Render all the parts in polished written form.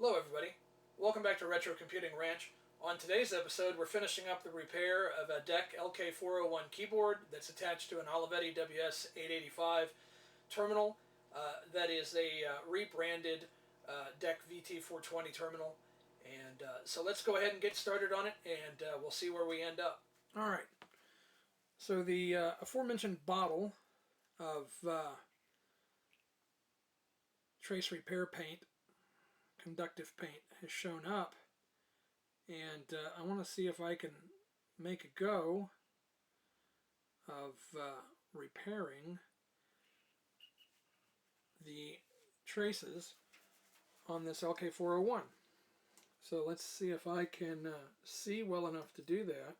Hello everybody, welcome back to Retro Computing Ranch. On today's episode we're finishing up the repair of a DEC LK-401 keyboard that's attached to an Olivetti WS885 terminal. That is a rebranded DEC VT420 terminal. And so let's go ahead and get started on it, and we'll see where we end up. Alright, so the aforementioned bottle of trace repair paint, conductive paint, has shown up, and I want to see if I can make a go of repairing the traces on this LK-401. So let's see if I can see well enough to do that.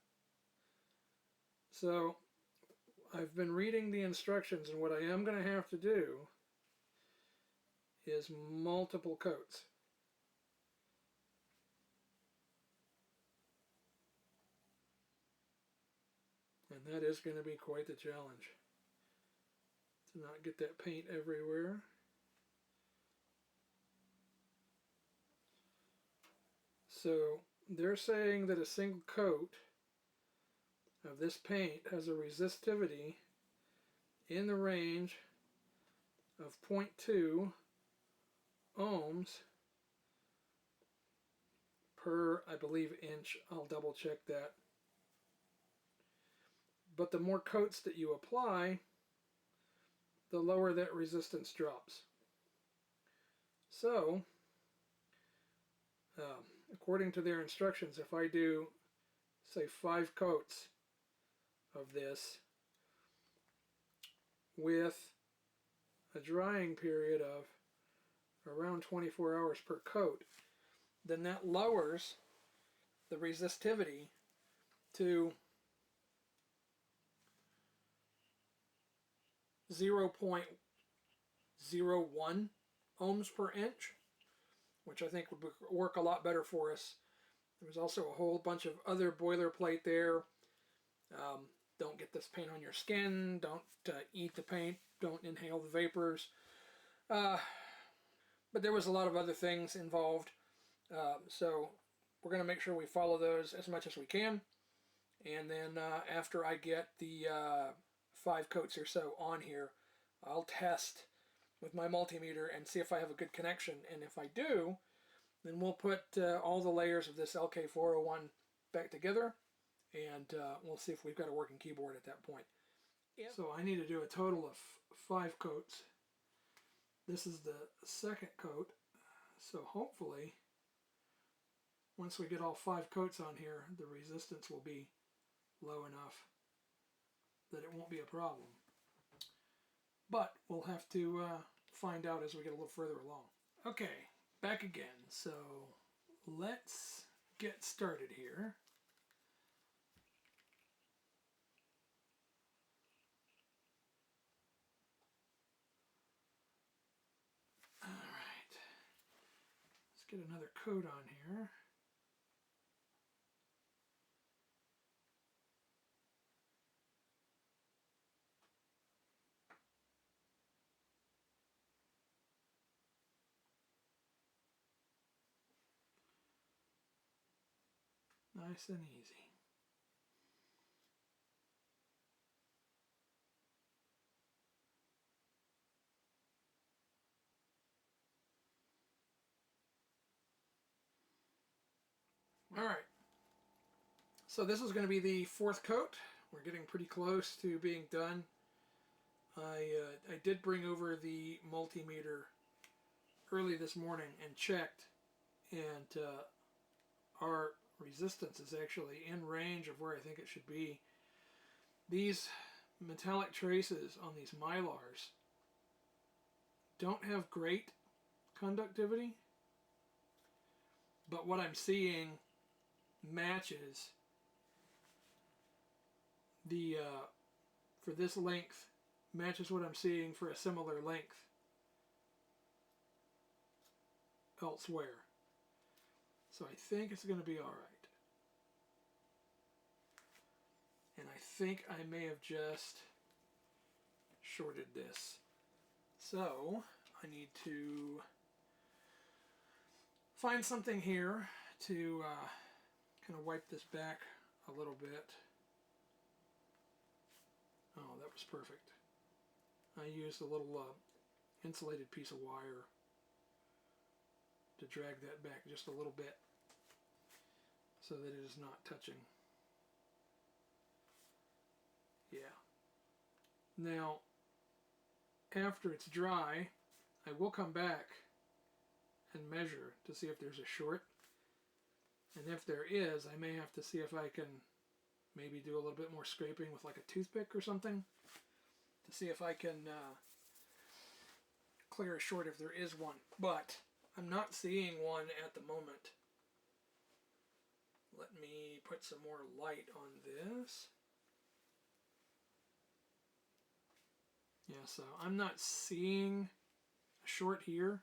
So I've been reading the instructions, and what I am going to have to do is multiple coats. And that is going to be quite the challenge, to not get that paint everywhere. So they're saying that a single coat of this paint has a resistivity in the range of 0.2 ohms per, I believe, inch. I'll double check that. But the more coats that you apply, the lower that resistance drops. So, according to their instructions, if I do, say, 5 coats of this with a drying period of around 24 hours per coat, then that lowers the resistivity to 0.01 ohms per inch, which I think would work a lot better for us. There's also a whole bunch of other boilerplate there. Don't get this paint on your skin, don't eat the paint, don't inhale the vapors. But there was a lot of other things involved, so we're going to make sure we follow those as much as we can. And then after I get the 5 coats or so on here, I'll test with my multimeter and see if I have a good connection. And if I do, then we'll put all the layers of this LK-401 back together, and we'll see if we've got a working keyboard at that point. Yep. So I need to do a total of 5 coats. This is the second coat, so hopefully once we get all 5 coats on here, the resistance will be low enough that it won't be a problem. But we'll have to find out as we get a little further along. Okay, back again. So let's get started here. Alright, let's get another coat on here. Nice and easy. Alright, so this is going to be the 4th coat. We're getting pretty close to being done. I did bring over the multimeter early this morning and checked, and our resistance is actually in range of where I think it should be. These metallic traces on these Mylars don't have great conductivity, but what I'm seeing matches the for this length, matches what I'm seeing for a similar length elsewhere. So I think it's going to be alright. And I think I may have just shorted this. So I need to find something here to kind of wipe this back a little bit. Oh, that was perfect. I used a little insulated piece of wire to drag that back just a little bit so that it is not touching. Yeah. Now, after it's dry, I will come back and measure to see if there's a short. And if there is, I may have to see if I can maybe do a little bit more scraping with like a toothpick or something to see if I can clear a short if there is one. But I'm not seeing one at the moment. Let me put some more light on this. Yeah, so I'm not seeing a short here.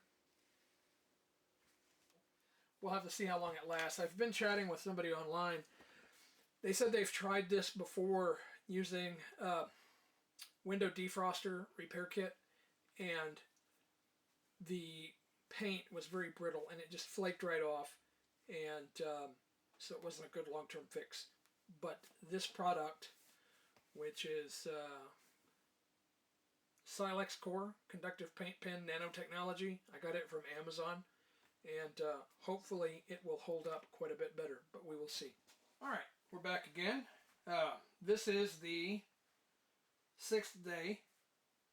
We'll have to see how long it lasts. I've been chatting with somebody online. They said they've tried this before using window defroster repair kit, and the paint was very brittle and it just flaked right off, and so it wasn't a good long-term fix. But this product, which is Silex Core Conductive Paint Pen Nanotechnology, I got it from Amazon, and hopefully it will hold up quite a bit better, but we will see. Alright, we're back again. This is the 6th day,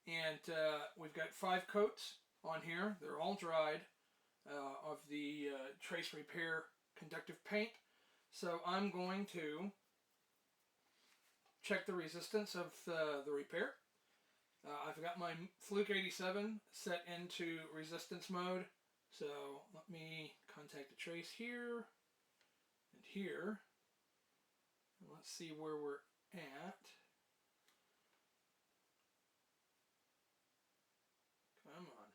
and we've got 5 coats on here. They're all dried of the Trace Repair Conductive Paint. So I'm going to check the resistance of the repair. I've got my Fluke 87 set into resistance mode. So let me contact the trace here and here. And let's see where we're at. Come on.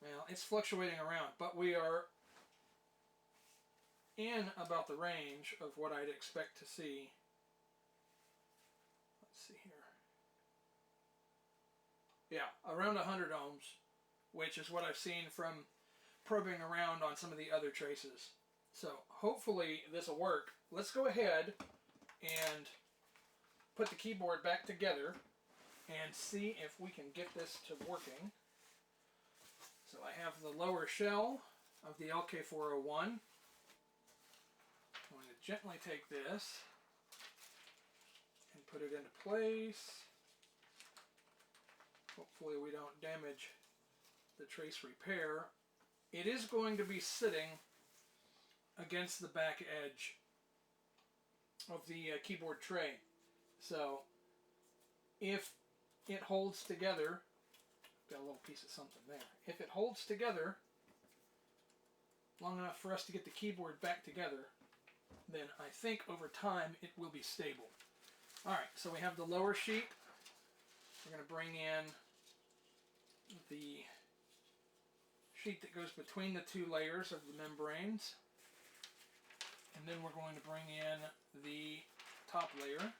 Well, it's fluctuating around, but we are in about the range of what I'd expect to see. Let's see here. Yeah, around 100 ohms, which is what I've seen from probing around on some of the other traces. So hopefully this will work. Let's go ahead and put the keyboard back together and see if we can get this to working. So I have the lower shell of the LK-401. I'm going to gently take this and put it into place. Hopefully we don't damage the trace repair. It is going to be sitting against the back edge of the keyboard tray. So if it holds together, got a little piece of something there. If it holds together long enough for us to get the keyboard back together, then I think over time it will be stable. Alright, so we have the lower sheet. We're going to bring in the sheet that goes between the 2 layers of the membranes. And then we're going to bring in the top layer.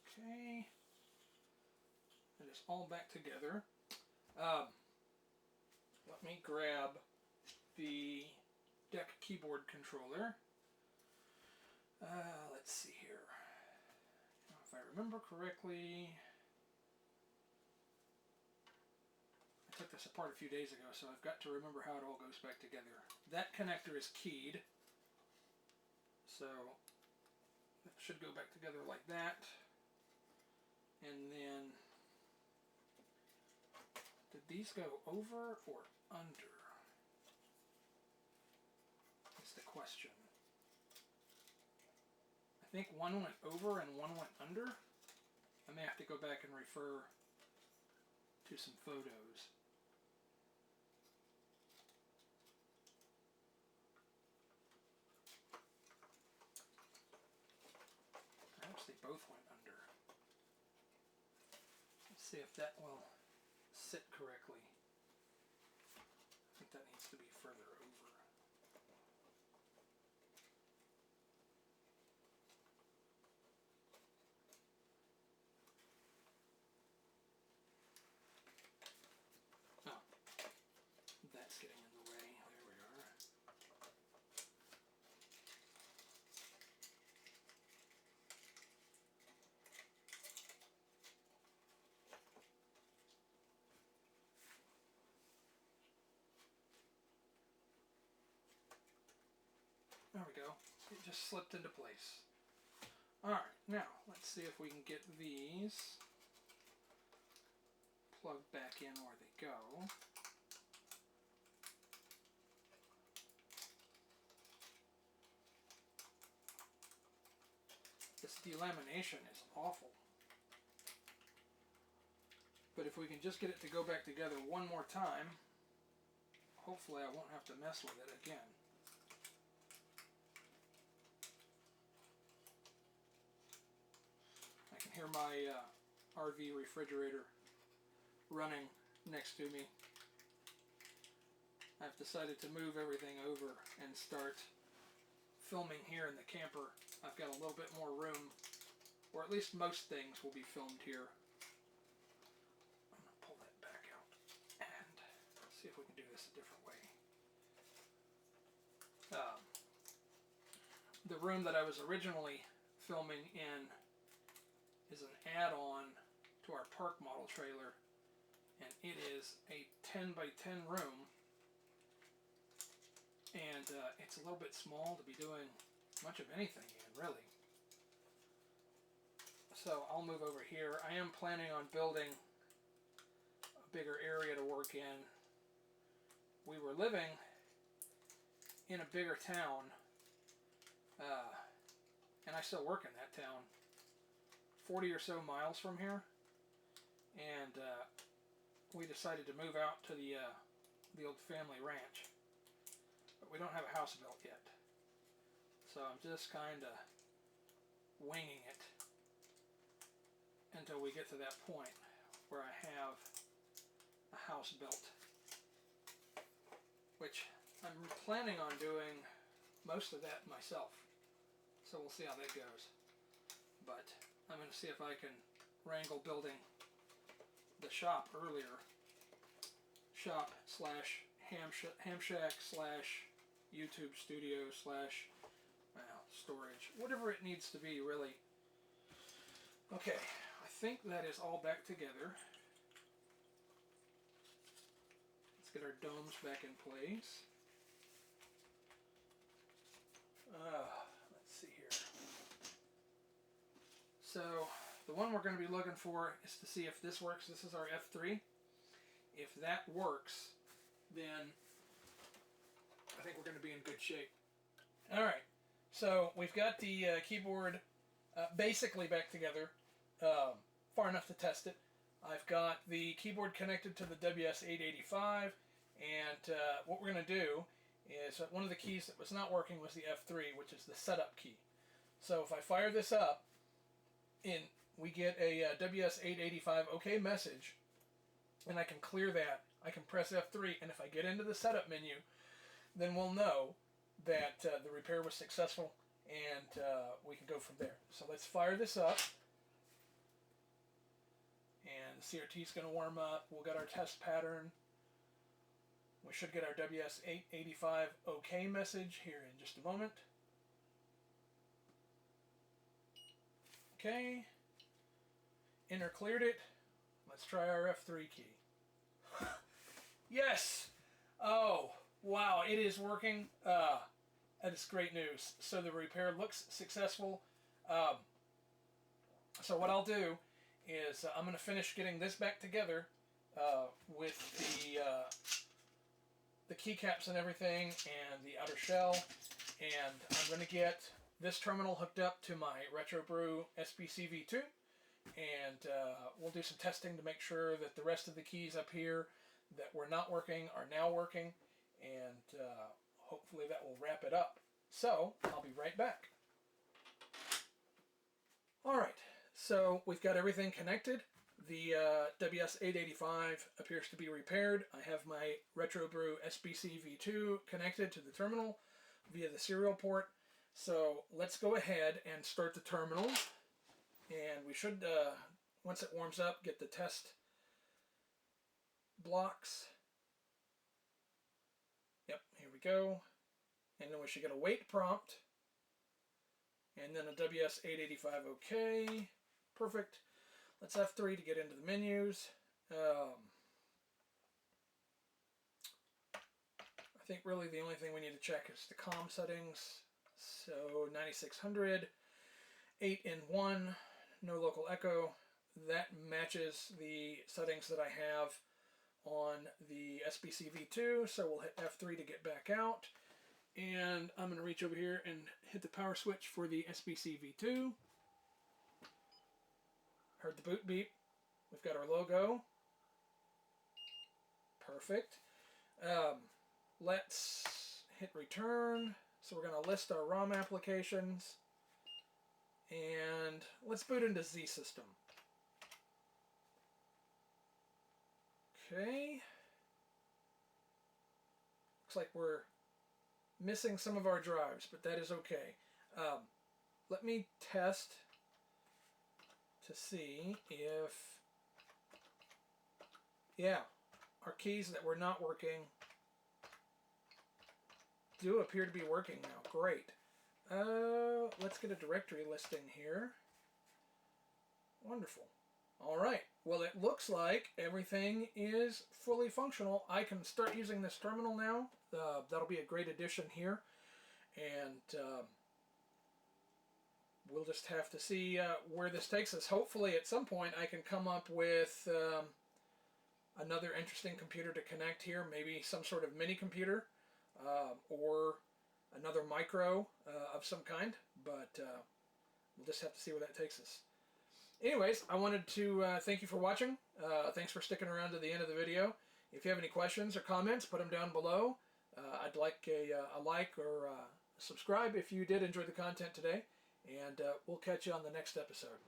Okay. That is all back together. Let me grab the DEC keyboard controller. Let's see here. If I remember correctly, I took this apart a few days ago, so I've got to remember how it all goes back together. That connector is keyed, so it should go back together like that. And then, did these go over or under? That's the question. I think one went over and one went under. I may have to go back and refer to some photos. Perhaps they both went under. Let's see if that will sit correctly. I think that needs to be further over. it just slipped into place. Alright, now let's see if we can get these plugged back in where they go. This delamination is awful. But if we can just get it to go back together one more time, hopefully I won't have to mess with it again. I can hear my RV refrigerator running next to me. I've decided to move everything over and start filming here in the camper. I've got a little bit more room, or at least most things will be filmed here. I'm going to pull that back out and see if we can do this a different way. The room that I was originally filming in is an add-on to our park model trailer, and it is a 10 by 10 room, and it's a little bit small to be doing much of anything in, really. So I'll move over here. I am planning on building a bigger area to work in. We were living in a bigger town, and I still work in that town, 40 or so miles from here, and we decided to move out to the old family ranch, but we don't have a house built yet, so I'm just kind of winging it until we get to that point where I have a house built, which I'm planning on doing most of that myself, so we'll see how that goes. But I'm going to see if I can wrangle building the shop earlier. Shop slash ham shack slash YouTube studio slash storage. Whatever it needs to be, really. Okay, I think that is all back together. Let's get our domes back in place. Let's see here. So the one we're going to be looking for is to see if this works. This is our F3. If that works, then I think we're going to be in good shape. Alright, so we've got the keyboard basically back together, far enough to test it. I've got the keyboard connected to the WS885, and what we're going to do is one of the keys that was not working was the F3, which is the setup key. So if I fire this up, we get a WS885 OK message, and I can clear that. I can press F3, and if I get into the setup menu, then we'll know that the repair was successful, and we can go from there. So let's fire this up, and the CRT is going to warm up. We'll get our test pattern. We should get our WS885 OK message here in just a moment. Okay, enter cleared it. Let's try our F3 key. Yes! Oh, wow, it is working. That is great news. So the repair looks successful. So what I'll do is I'm going to finish getting this back together with the keycaps and everything and the outer shell, and I'm going to get this terminal hooked up to my RetroBrew SPC V2, and we'll do some testing to make sure that the rest of the keys up here that were not working are now working, and hopefully that will wrap it up. So I'll be right back. Alright, so we've got everything connected. The WS885 appears to be repaired. I have my RetroBrew SPC V2 connected to the terminal via the serial port. So let's go ahead and start the terminal, and we should, once it warms up, get the test blocks. Yep, here we go. And then we should get a wait prompt, and then a WS885 OK. Perfect. Let's F3 to get into the menus. I think really the only thing we need to check is the COM settings. So 9600, 8 in 1, no local echo. That matches the settings that I have on the SBC V2, so we'll hit F3 to get back out. And I'm going to reach over here and hit the power switch for the SBC V2. Heard the boot beep. We've got our logo. Perfect. Let's hit return. So we're going to list our ROM applications. And let's boot into Z System. Okay. Looks like we're missing some of our drives, but that is okay. Let me test to see if, yeah, our keys that were not working do appear to be working now. Great. Let's get a directory listing here. Wonderful. All right. Well, it looks like everything is fully functional. I can start using this terminal now. That'll be a great addition here. And we'll just have to see where this takes us. Hopefully, at some point, I can come up with another interesting computer to connect here. Maybe some sort of mini computer or another micro of some kind. But we'll just have to see where that takes us. Anyways, I wanted to thank you for watching. Thanks for sticking around to the end of the video. If you have any questions or comments, put them down below. I'd like a like or subscribe if you did enjoy the content today. And we'll catch you on the next episode.